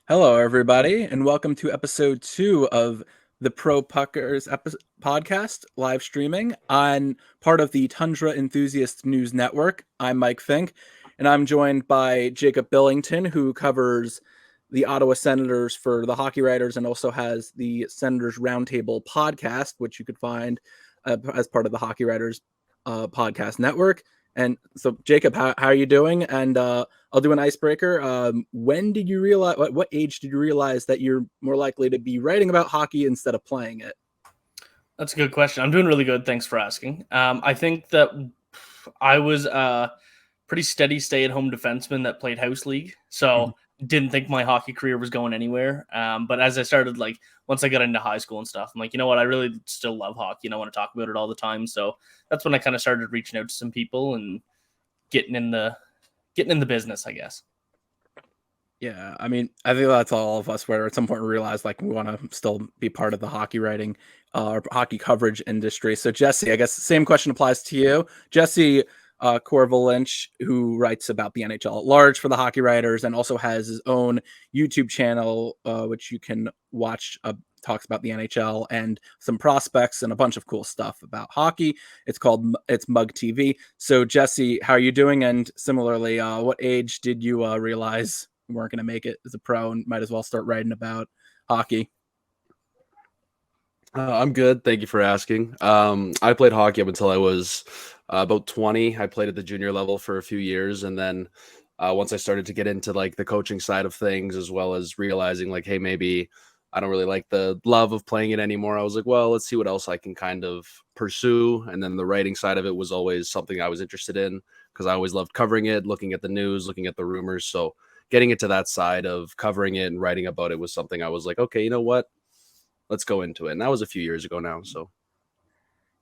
Hello, everybody, and welcome to episode 2 of the proPUCKERS podcast, live streaming on part of the Tundra Enthusiast News Network. I'm Mike Fink, and I'm joined by Jacob Billington, who covers the Ottawa Senators for the Hockey Writers and also has the Senators Roundtable podcast, which you could find as part of the Hockey Writers podcast network. And so, Jacob, how are you doing? And I'll do an icebreaker. When did you realize, what age did you realize that you're more likely to be writing about hockey instead of playing it? That's a good question. I'm doing really good. Thanks for asking. I think that I was a pretty steady stay-at-home defenseman that played house league. So didn't think my hockey career was going anywhere. But as I started, once I got into high school and stuff, I'm like, you know what? I really still love hockey and I want to talk about it all the time. So that's when I kind of started reaching out to some people and getting in the business, I guess. Yeah, I mean, I think that's all of us where at some point we realize we want to still be part of the hockey writing or hockey coverage industry. So Jesse, I guess the same question applies to you. Jesse Courville-Lynch, who writes about the NHL at large for the Hockey Writers and also has his own YouTube channel, which you can watch, talks about the NHL and some prospects and a bunch of cool stuff about hockey. It's Mug TV. So Jesse, how are you doing? And similarly, what age did you realize you weren't going to make it as a pro and might as well start writing about hockey? I'm good. Thank you for asking. I played hockey up until I was about 20. I played at the junior level for a few years. And then once I started to get into the coaching side of things, as well as realizing hey, maybe I don't really like the love of playing it anymore. I was like, well, let's see what else I can kind of pursue. And then the writing side of it was always something I was interested in because I always loved covering it, looking at the news, looking at the rumors. So getting into that side of covering it and writing about it was something I was like, okay, you know what? Let's go into it. And that was a few years ago now. So,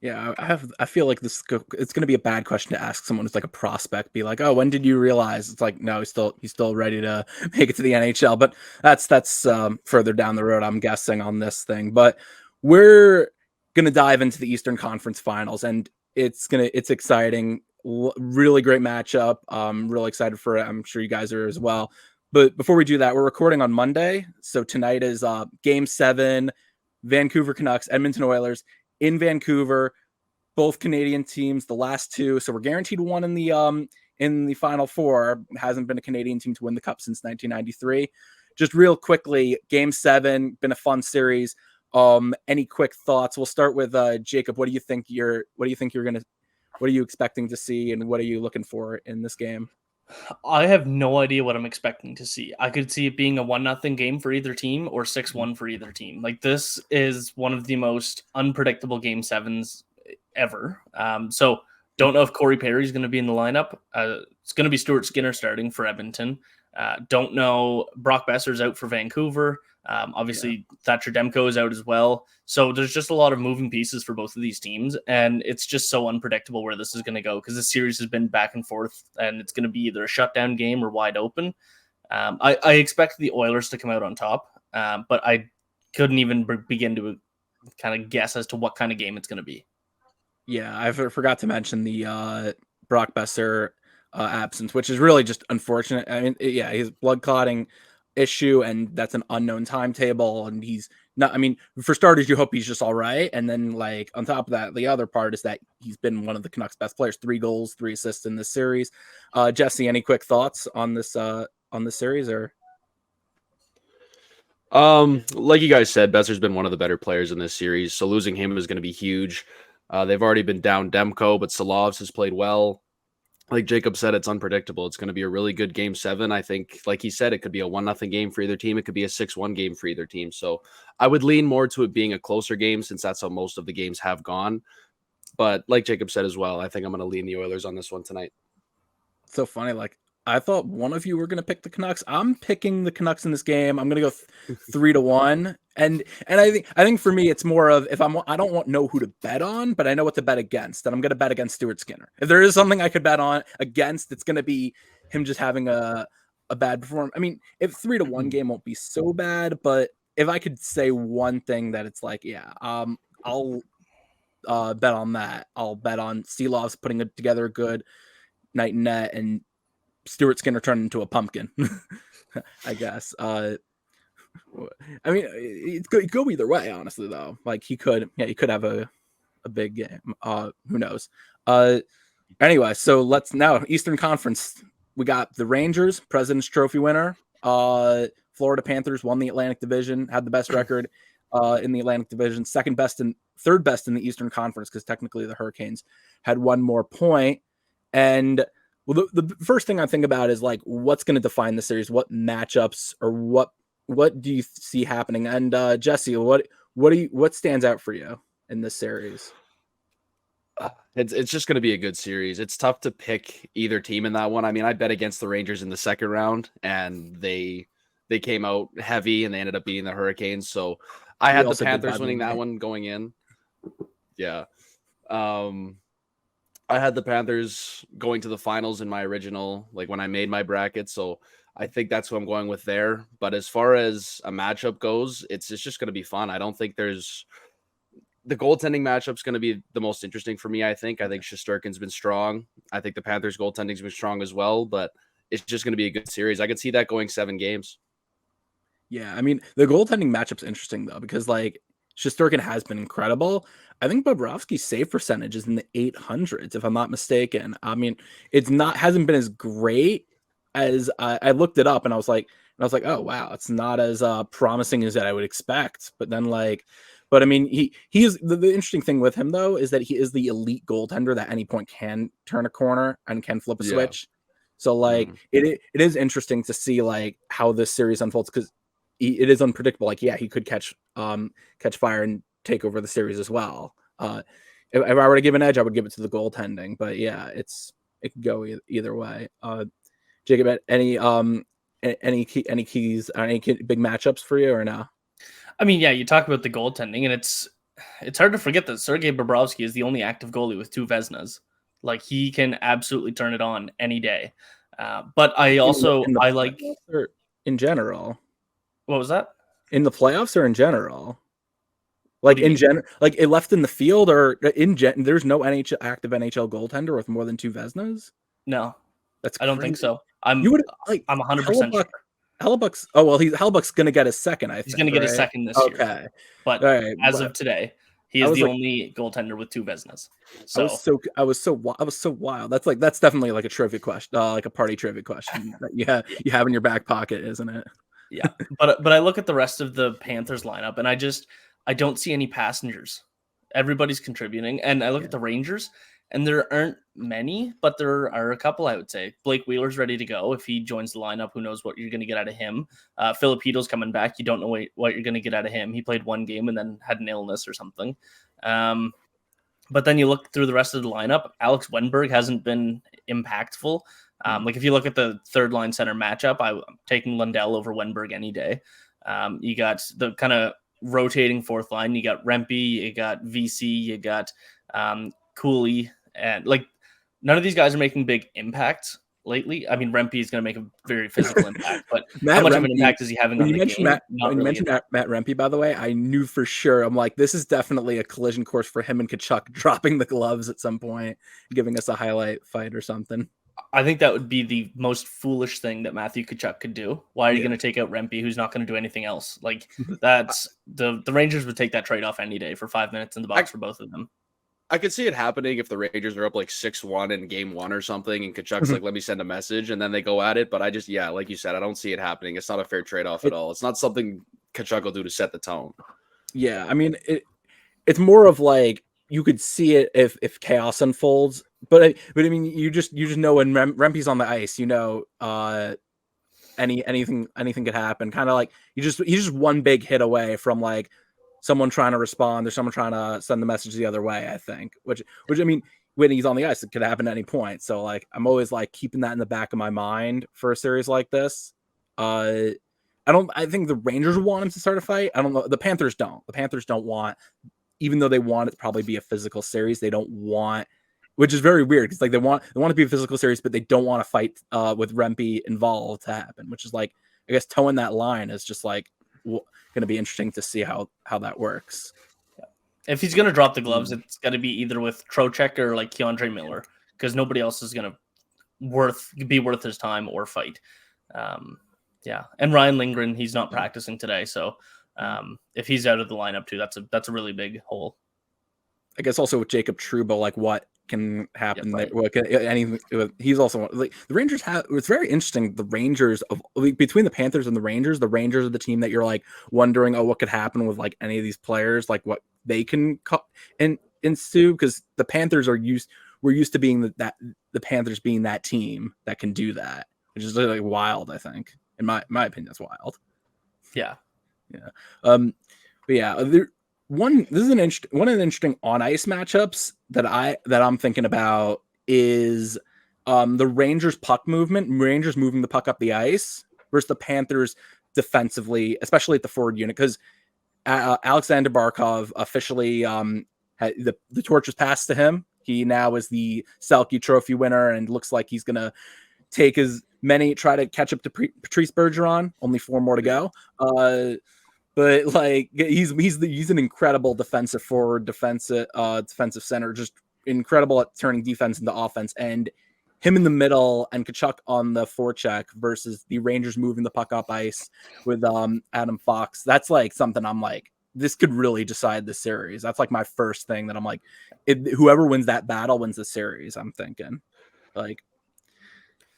yeah, I feel like it's going to be a bad question to ask someone who's a prospect. Be like, oh, when did you realize? It's no, he's still ready to make it to the NHL. But that's further down the road, I'm guessing, on this thing. But we're gonna dive into the Eastern Conference Finals, and it's exciting. Really great matchup. I'm really excited for it. I'm sure you guys are as well. But before we do that, we're recording on Monday, so tonight is Game 7. Vancouver Canucks, Edmonton Oilers in Vancouver, both Canadian teams, the last two. So we're guaranteed one in the Final Four. Hasn't been a Canadian team to win the Cup since 1993. Just real quickly, Game 7, been a fun series. Any quick thoughts? We'll start with Jacob. What are you expecting to see, and what are you looking for in this game? I have no idea what I'm expecting to see. I could see it being a 1-0 game for either team or 6-1 for either team. This is one of the most unpredictable Game 7s ever. So don't know if Corey Perry's going to be in the lineup. It's going to be Stuart Skinner starting for Edmonton. Don't know. Brock Besser's out for Vancouver. Obviously, Thatcher Demko is out as well. So there's just a lot of moving pieces for both of these teams, and it's just so unpredictable where this is going to go because the series has been back and forth, and it's going to be either a shutdown game or wide open. I expect the Oilers to come out on top, but I couldn't even begin to kind of guess as to what kind of game it's going to be. Yeah, I forgot to mention the Brock Besser absence, which is really just unfortunate. I mean, yeah, his blood clotting issue, and that's an unknown timetable, and he's not. I mean, for starters, you hope he's just all right, and then on top of that, the other part is that he's been one of the Canucks' best players. 3 goals, 3 assists in this series. Jesse, any quick thoughts on this series? Or like you guys said, Besser's been one of the better players in this series, so losing him is going to be huge. They've already been down Demko, but Salovs has played well. Like Jacob said, it's unpredictable. It's going to be a really good Game 7. I think, like he said, it could be a 1-0 game for either team. It could be a 6-1 game for either team. So I would lean more to it being a closer game since that's how most of the games have gone. But like Jacob said as well, I think I'm going to lean the Oilers on this one tonight. So funny, I thought one of you were going to pick the Canucks. I'm picking the Canucks in this game. I'm going to go 3-1. And I think for me, it's more of I don't know who to bet on, but I know what to bet against. And I'm going to bet against Stuart Skinner. If there is something I could bet on against, it's going to be him just having a bad performance. I mean, if 3-1 game won't be so bad, but if I could say one thing that it's I'll bet on that. I'll bet on Seelov's putting together a good night and net, and Stuart Skinner turning into a pumpkin. I guess. I mean, it could go either way, honestly. Though, like he could have a big game. Who knows? Anyway, so let's now Eastern Conference. We got the Rangers, President's Trophy winner. Florida Panthers won the Atlantic Division, had the best record in the Atlantic Division, third best in the Eastern Conference, because technically the Hurricanes had one more point. And well, the first thing I think about is like what's going to define the series, what matchups, or what do you see happening? And Jesse, what stands out for you in this series? It's just going to be a good series. It's tough to pick either team in that one. I mean, I bet against the Rangers in the second round, and they came out heavy, and they ended up beating the Hurricanes. So I had the Panthers winning that one going in. Yeah. I had the Panthers going to the finals in my original, like when I made my bracket. So I think that's who I'm going with there. But as far as a matchup goes, it's just going to be fun. I don't think there's the goaltending matchup's going to be the most interesting for me. I think Shesterkin's been strong. I think the Panthers goaltending's been strong as well, but it's just going to be a good series. I could see that going 7 games. Yeah. I mean, the goaltending matchup's interesting though, because like Shesterkin has been incredible. I think Bobrovsky's save percentage is in the 800s, if I'm not mistaken. I mean, hasn't been as great as I looked it up, and I was like, oh wow, it's not as promising as that I would expect. But then but I mean, he is the interesting thing with him though is that he is the elite goaltender that at any point can turn a corner and can flip a switch. So like it is interesting to see like how this series unfolds, because it is unpredictable. Like he could catch fire and take over the series as well. If I were to give an edge, I would give it to the goaltending. But yeah, it could go either way. Jacob, any keys, any big matchups for you or no? I mean, yeah, you talk about the goaltending, and it's hard to forget that Sergei Bobrovsky is the only active goalie with 2 Vezinas. Like he can absolutely turn it on any day. But I also I like in general. What was that? In the playoffs or in general? Like in general, like it left in the field or there's no active NHL goaltender with more than 2 Vezinas? No. That's I don't think so. I'm 100% sure. Hellebuyck's Hellebuyck's gonna get his second, I think. He's gonna get his second this year. Okay. But as of today, he is the only goaltender with 2 Vezinas. So I was so wild. That's definitely like a trivia question, like a party trivia question that you have in your back pocket, isn't it? Yeah. But I look at the rest of the Panthers lineup, and I don't see any passengers. Everybody's contributing. And I look at the Rangers, and there aren't many, but there are a couple, I would say. Blake Wheeler's ready to go. If he joins the lineup, who knows what you're going to get out of him. Filipito's coming back. You don't know what you're going to get out of him. He played 1 game and then had an illness or something. But then you look through the rest of the lineup. Alex Wenberg hasn't been impactful. Like if you look at the third line center matchup, I'm taking Lundell over Wenberg any day. You got the kind of rotating fourth line. You got Rempe, you got VC, you got Cooley, and like none of these guys are making big impacts lately. I mean, Rempe is going to make a very physical impact, but how much of an impact is he having on the game? When you mentioned Matt Rempe, by the way, I knew for sure. I'm like, this is definitely a collision course for him and Tkachuk dropping the gloves at some point, giving us a highlight fight or something. I think that would be the most foolish thing that Matthew Tkachuk could do. Why are you going to take out Rempe, who's not going to do anything else? Like that's the Rangers would take that trade off any day for 5 minutes in the box for both of them. I could see it happening if the Rangers are up like 6-1 in game 1 or something, and Tkachuk's like, let me send a message, and then they go at it. But I just, like you said, I don't see it happening. It's not a fair trade-off at all. It's not something Tkachuk will do to set the tone. Yeah, I mean, it's more of like, you could see it if chaos unfolds, but I mean, you just know when Rempe's on the ice, you know, anything could happen. Kind of like he's just one big hit away from like someone trying to respond or someone trying to send the message the other way. I think, which I mean, when he's on the ice, it could happen at any point. So like, I'm always like keeping that in the back of my mind for a series like this. I think the Rangers want him to start a fight. I don't know. The Panthers don't. The Panthers don't want. Even though they want it to probably be a physical series, they don't want, which is very weird because like they want to be a physical series, but they don't want to fight with Rempe involved to happen, which is like, I guess towing that line is just like going to be interesting to see how that works. If he's going to drop the gloves, it's got to be either with Trocheck or like Keandre Miller, because nobody else is going to be worth his time or fight. Yeah, and Ryan Lindgren, he's not practicing today, so if he's out of the lineup too, that's a really big hole. I guess also with Jacob Trouba, like what can happen? Yeah, right. What can, anything? He's also like the Rangers have. It's very interesting. The Rangers between the Panthers and the Rangers are the team that you're like wondering, oh, what could happen with like any of these players, like what they can ensue, because the Panthers we're used to being the Panthers being that team that can do that, which is like wild. I think, in my opinion, that's wild. Yeah. But yeah, this is one of the interesting on ice matchups that I'm thinking about is the Rangers puck movement, Rangers moving the puck up the ice versus the Panthers defensively, especially at the forward unit, because Alexander Barkov officially had the torch was passed to him. He now is the Selke Trophy winner and looks like he's gonna take try to catch up to Patrice Bergeron. Only 4 more to go. But like he's an incredible defensive forward, defensive center, just incredible at turning defense into offense. And him in the middle and Tkachuk on the forecheck versus the Rangers moving the puck up ice with Adam Fox. That's like something I'm like, this could really decide the series. That's like my first thing that I'm like, whoever wins that battle wins the series. I'm thinking, like,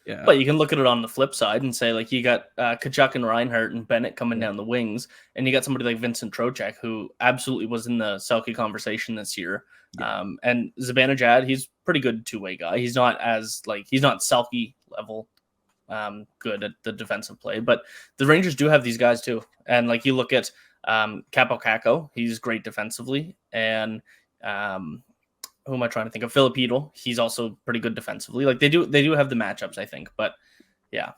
yeah. But you can look at it on the flip side and say, like, you got Tkachuk and Reinhart and Bennett coming down the wings, and you got somebody like Vincent Trocheck, who absolutely was in the Selke conversation this year. Yeah. And Zibanejad, he's pretty good two-way guy. He's not Selke level good at the defensive play, but the Rangers do have these guys too. And like you look at Capo Caco, he's great defensively, and who am I trying to think of? Filipino, he's also pretty good defensively. Like they do have the matchups, I think. But yeah,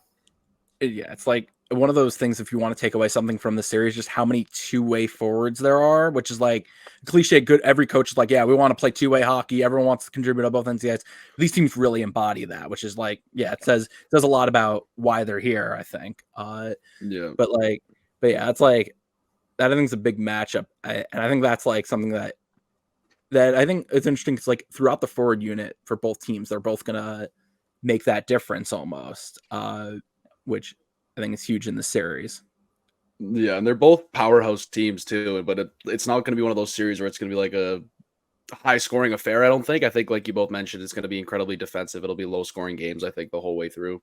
it's like one of those things. If you want to take away something from the series, just how many two-way forwards there are, which is like cliche. Good, every coach is like, yeah, we want to play two-way hockey. Everyone wants to contribute on both ends of the ice. These teams really embody that, which is like, yeah, it says a lot about why they're here, I think. Yeah, but yeah, it's like that. I think is a big matchup, and I think that's like something that I think it's interesting because like throughout the forward unit for both teams, they're both gonna make that difference almost, which I think is huge in the series. Yeah, and they're both powerhouse teams too, but it's not going to be one of those series where it's going to be like a high-scoring affair, I don't think. I think, like you both mentioned, it's going to be incredibly defensive. It'll be low-scoring games, I think, the whole way through.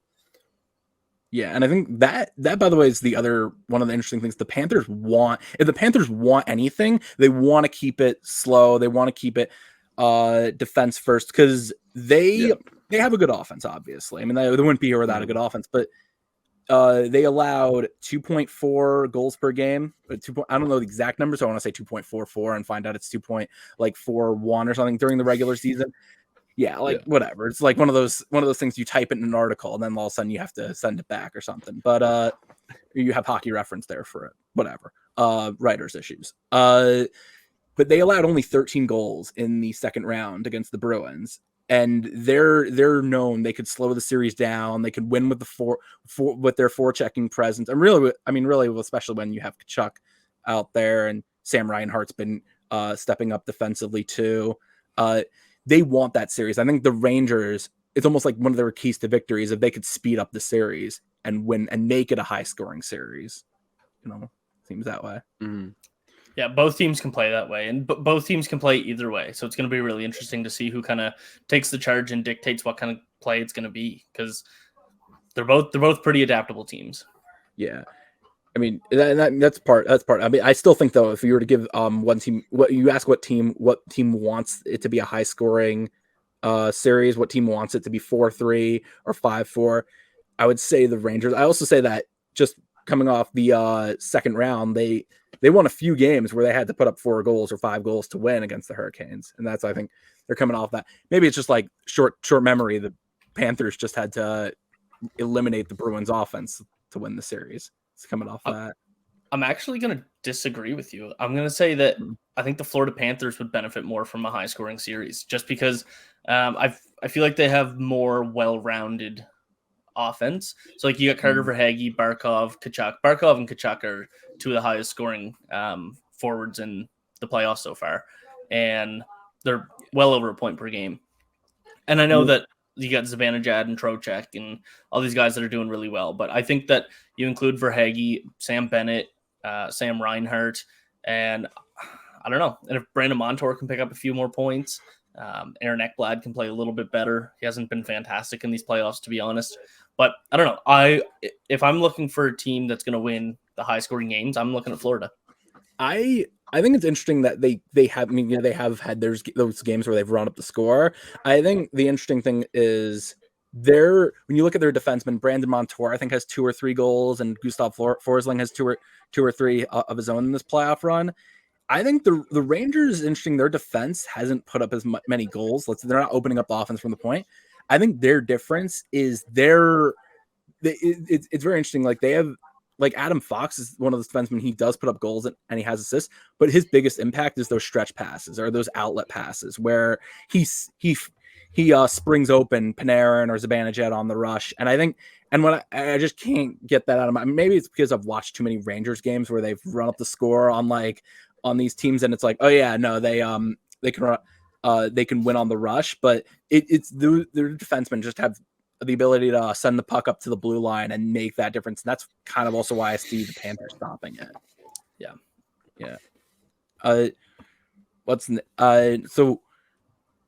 Yeah, and I think that by the way is the other one of the interesting things. If the Panthers want anything, they want to keep it slow. They want to keep it defense first because they have a good offense. Obviously, I mean they wouldn't be here without a good offense. But they allowed 2.4 goals per game. I don't know the exact number, so I want to say 2.44 and find out it's 2.41 or something during the regular season. Yeah, whatever. It's like one of those things you type it in an article and then all of a sudden you have to send it back or something. But you have Hockey Reference there for it. Whatever. Writers' issues. But they allowed only 13 goals in the second round against the Bruins, and they're known they could slow the series down. They could win with with their forechecking presence. And really, especially when you have Tkachuk out there and Sam Reinhart's been stepping up defensively too. They want that series. I think the Rangers, it's almost like one of their keys to victories if they could speed up the series and win and make it a high scoring series. Seems that way. Mm-hmm. Yeah, both teams can play that way, and both teams can play either way. So it's going to be really interesting to see who kind of takes the charge and dictates what kind of play it's going to be, because they're both pretty adaptable teams. Yeah. I mean, that's part. I mean, I still think though, if you were to give one team, what team wants it to be a high scoring series, what team wants it to be 4-3 or 5-4, I would say the Rangers. I also say that just coming off the second round, they won a few games where they had to put up 4 goals or 5 goals to win against the Hurricanes, and that's, I think they're coming off that. Maybe it's just like short memory. The Panthers just had to eliminate the Bruins offense to win the series. Coming off that. I'm actually going to disagree with you. I'm going to say that I think the Florida Panthers would benefit more from a high scoring series, just because I feel like they have more well-rounded offense. So like you got Carter Verhaeghe, Barkov, Tkachuk. Barkov and Tkachuk are two of the highest scoring forwards in the playoffs so far. and they're well over a point per game. And I know that you got Zibanejad and Trocheck and all these guys that are doing really well, but I think that you include Verhaeghe, Sam Bennett, Sam Reinhart, and I don't know. And if Brandon Montour can pick up a few more points, Aaron Ekblad can play a little bit better. He hasn't been fantastic in these playoffs, to be honest. But I don't know. If I'm looking for a team that's going to win the high-scoring games, I'm looking at Florida. I think it's interesting that they have. I mean, they have had those games where they've run up the score. I think the interesting thing is when you look at their defensemen, Brandon Montour I think has 2 or 3 goals, and Gustav Forsling has two or three of his own in this playoff run. I think the Rangers, interesting, their defense hasn't put up as many goals. They're not opening up the offense from the point. I think their difference is it's very interesting. Like, they have, like, Adam Fox is one of the defensemen. He does put up goals and he has assists, but his biggest impact is those stretch passes or those outlet passes where he springs open Panarin or Zibanejad on the rush. And I think, and when I just can't get that out of my, maybe it's because I've watched too many Rangers games where they've run up the score on these teams, and it's like, oh yeah, no, they can win on the rush, but it's their defensemen just have the ability to send the puck up to the blue line and make that difference. And that's kind of also why I see the Panthers stopping it. Yeah. So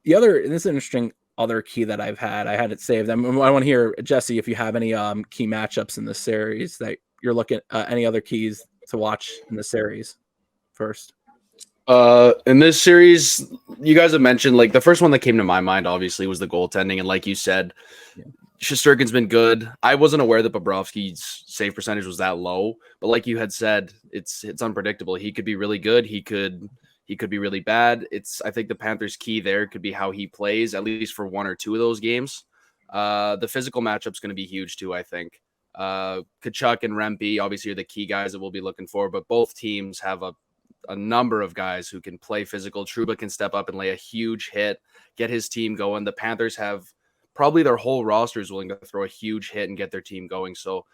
the other, and this is an interesting other key that I had it saved. I want to hear, Jesse, if you have any key matchups in the series that you're looking at, any other keys to watch in the series first. In this series, you guys have mentioned, like, the first one that came to my mind obviously was the goaltending, and like you said, Shesterkin's been good. I wasn't aware that Bobrovsky's save percentage was that low, but like you had said, it's unpredictable. He could be really good. He could be really bad. I think the Panthers' key there could be how he plays, at least for 1 or 2 of those games. The physical matchup's going to be huge too, I think. Tkachuk and Rempe obviously are the key guys that we'll be looking for, but both teams have a number of guys who can play physical. Trouba can step up and lay a huge hit, get his team going. The Panthers have probably their whole roster is willing to throw a huge hit and get their team going. So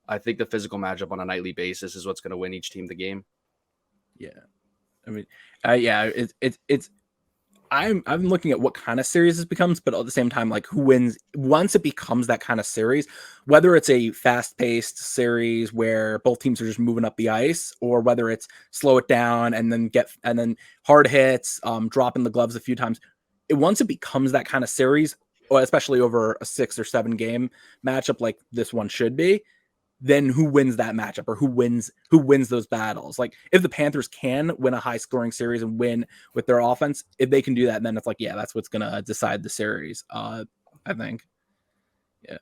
I think the physical matchup on a nightly basis is what's going to win each team the game. Yeah. I mean, I'm looking at what kind of series this becomes, but at the same time, like, who wins once it becomes that kind of series, whether it's a fast-paced series where both teams are just moving up the ice, or whether it's slow it down and then hard hits, dropping the gloves a few times. Once it becomes that kind of series, or especially over a 6 or 7 game matchup like this one should be, then who wins that matchup, or who wins those battles? Like, if the Panthers can win a high scoring series and win with their offense, if they can do that, then it's like, yeah, that's what's going to decide the series. I think. Yeah.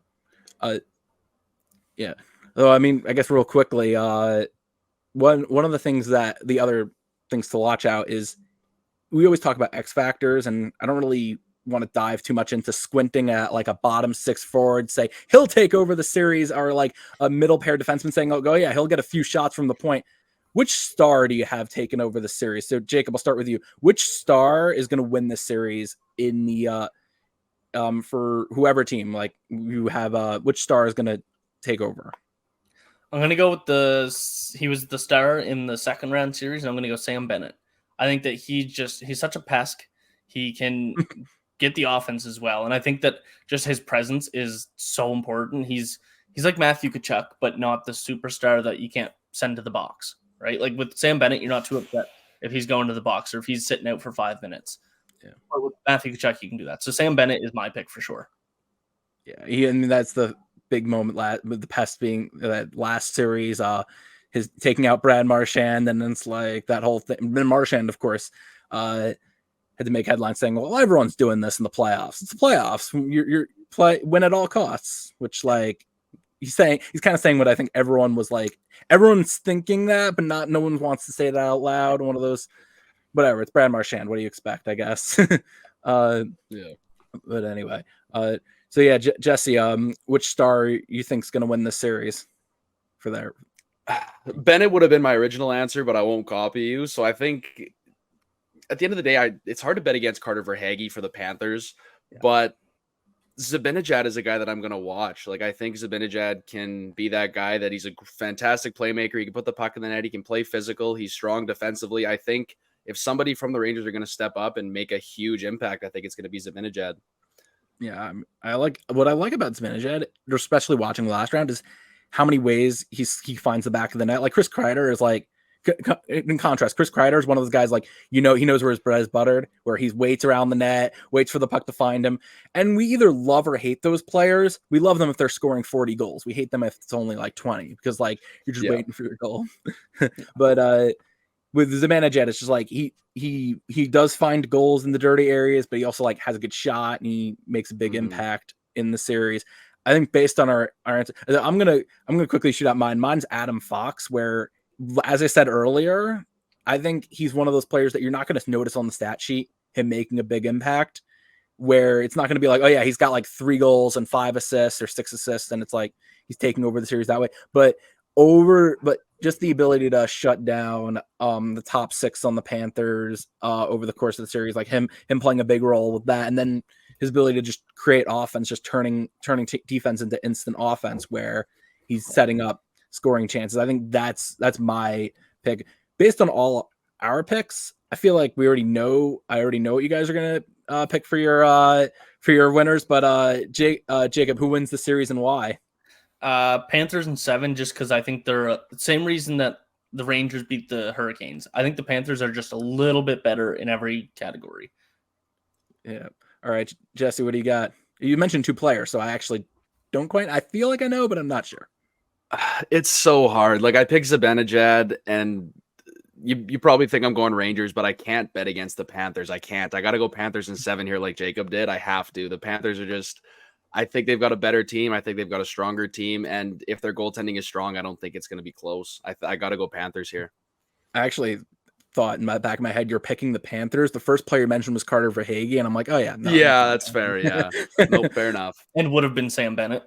So, I mean, I guess real quickly, one of the things the other things to watch out is, we always talk about X factors, and I don't really want to dive too much into squinting at like a bottom 6 forward, say he'll take over the series, or like a middle pair defenseman saying, oh yeah, he'll get a few shots from the point. Which star do you have taken over the series? So Jacob, I'll start with you. Which star is going to win this series in the for whoever team, like, you have which star is going to take over? I'm going to go with he was the star in the second round series, and I'm going to go Sam Bennett. I think that he's such a pest. He can get the offense as well. And I think that just his presence is so important. He's like Matthew Tkachuk, but not the superstar that you can't send to the box, right? Like, with Sam Bennett, you're not too upset if he's going to the box or if he's sitting out for 5 minutes. Yeah. But with Matthew Tkachuk, you can do that. So Sam Bennett is my pick for sure. Yeah, and that's the big moment with the pest being that last series, his taking out Brad Marchand, and then it's like that whole thing. Marchand, of course, had to make headlines saying, well, everyone's doing this in the playoffs. It's the playoffs. You're win at all costs, which, like, he's kind of saying what I think everyone's thinking that, but no one wants to say that out loud. One of those, whatever. It's Brad Marchand. What do you expect, I guess? Yeah. But anyway, so yeah, Jesse, which star you think's going to win this series for there? Bennett would have been my original answer, but I won't copy you. So I think at the end of the day, it's hard to bet against Carter Verhaeghe for the Panthers, but Zibanejad is a guy that I'm going to watch. Like, I think Zibanejad can be that guy, that he's a fantastic playmaker. He can put the puck in the net. He can play physical. He's strong defensively. I think if somebody from the Rangers are going to step up and make a huge impact, I think it's going to be Zibanejad. Yeah, I like what I like about Zibanejad, especially watching the last round, is how many ways he finds the back of the net. Like Chris Kreider is like, in contrast, Chris Kreider is one of those guys, like, he knows where his bread is buttered, where he waits around the net, waits for the puck to find him. And we either love or hate those players. We love them if they're scoring 40 goals. We hate them if it's only like 20, because like you're just waiting for your goal. But with Zibanejad, it's just like he does find goals in the dirty areas, but he also like has a good shot and he makes a big impact in the series. I think based on our answer, I'm gonna quickly shoot out mine. Mine's Adam Fox, where, as I said earlier, I think he's one of those players that you're not going to notice on the stat sheet him making a big impact, where it's not going to be like, oh yeah, he's got like 3 goals and 5 assists or 6 assists, and it's like he's taking over the series that way. But just the ability to shut down the top 6 on the Panthers over the course of the series, like him playing a big role with that, and then his ability to just create offense, just turning defense into instant offense, where he's setting up scoring chances. I think that's my pick. Based on all our picks, I feel like I already know what you guys are gonna pick for your winners. But Jacob, who wins the series and why? Panthers in 7, just because I think they're the same reason that the Rangers beat the Hurricanes. I think the Panthers are just a little bit better in every category. Yeah. All right, Jesse, what do you got? You mentioned 2 players, so I actually don't quite. I feel like I know, but I'm not sure. It's so hard. Like, I picked Zibanejad, and you probably think I'm going Rangers, but I can't bet against the Panthers. I can't. I got to go Panthers in 7 here, like Jacob did. I have to. The Panthers are just, I think they've got a better team. I think they've got a stronger team, and if their goaltending is strong, I don't think it's going to be close. I got to go Panthers here. I actually thought in my back of my head you're picking the Panthers. The first player you mentioned was Carter Verhaeghe, and I'm like, oh yeah, no, yeah, that's fair. Yeah, no, fair enough. And would have been Sam Bennett.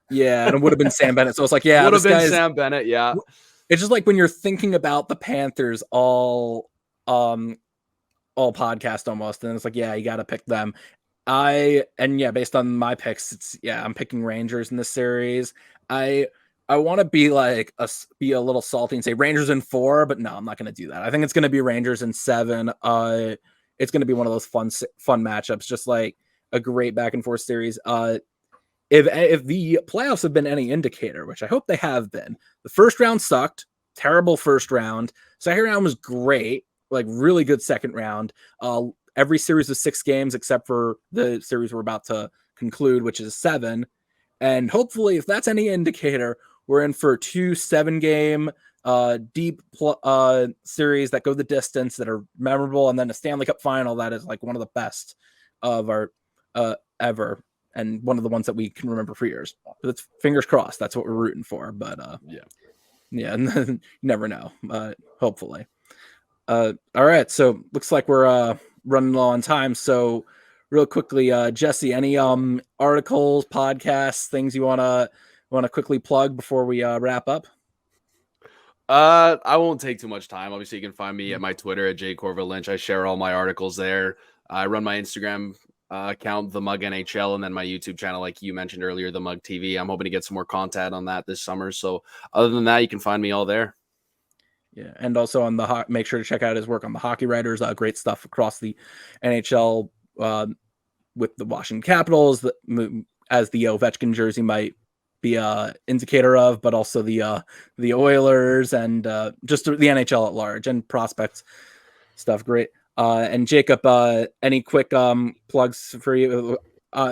Yeah, and it would have been Sam Bennett. So it's like, yeah, would have been Sam Bennett. Yeah, it's just like when you're thinking about the Panthers all podcast almost, and it's like, yeah, you got to pick them. Based on my picks, I'm picking Rangers in this series. I want to be a little salty and say Rangers in 4, but no, I'm not going to do that. I think it's going to be Rangers in 7. It's going to be one of those fun matchups, just like a great back and forth series. If the playoffs have been any indicator, which I hope they have been, the first round sucked, terrible first round. Second round was great, like really good second round. Every series was 6 games except for the series we're about to conclude, which is 7. And hopefully, if that's any indicator, we're in for 2 7-game deep series that go the distance, that are memorable, and then a Stanley Cup Final that is like one of the best of our ever, and one of the ones that we can remember for years. But it's fingers crossed. That's what we're rooting for. But yeah, you never know. Hopefully. All right. So looks like we're running low on time. So real quickly, Jesse, any articles, podcasts, things you want to quickly plug before we wrap up? I won't take too much time. Obviously, you can find me at my Twitter at Courville-Lynch. I share all my articles there. I run my Instagram account, The Mug NHL, and then my YouTube channel, like you mentioned earlier, The Mug TV. I'm hoping to get some more content on that this summer. So other than that, you can find me all there. Yeah, and also on the make sure to check out his work on the Hockey Writers. Great stuff across the NHL with the Washington Capitals, as the Ovechkin jersey might be a indicator of, but also the Oilers and just the NHL at large and prospects stuff. Great. And Jacob, any quick plugs for you?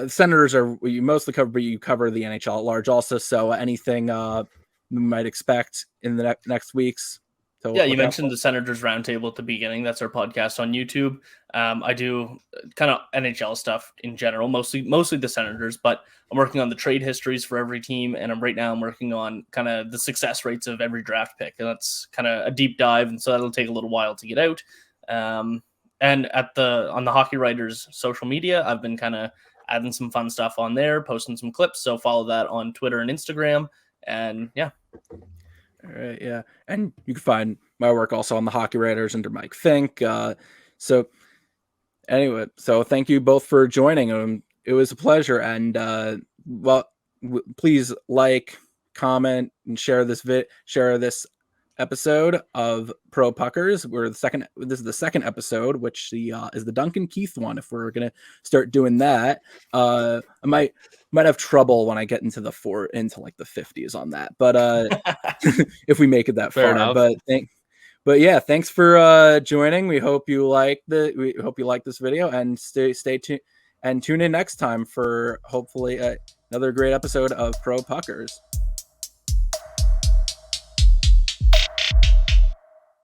Senators are you mostly cover, but you cover the NHL at large also. So anything we might expect in the next weeks? Yeah, you mentioned the Senators Roundtable at the beginning. That's our podcast on YouTube. I do kind of NHL stuff in general, mostly the Senators, but I'm working on the trade histories for every team, and I'm working on kind of the success rates of every draft pick, and that's kind of a deep dive, and so that'll take a little while to get out. And on the Hockey Writers social media, I've been kind of adding some fun stuff on there, posting some clips, so follow that on Twitter and Instagram, and yeah. All right, yeah, and you can find my work also on the Hockey Writers under Mike Fink. So anyway, so thank you both for joining. It was a pleasure, and please like, comment, and share this episode of proPUCKERS. This is the second episode, which is the Duncan Keith one. If we're gonna start doing that, I might have trouble when I get into the 50s on that. But if we make it that Fair far, enough. but yeah, thanks for joining. We hope you like this video, and stay tuned and tune in next time for hopefully another great episode of proPUCKERS.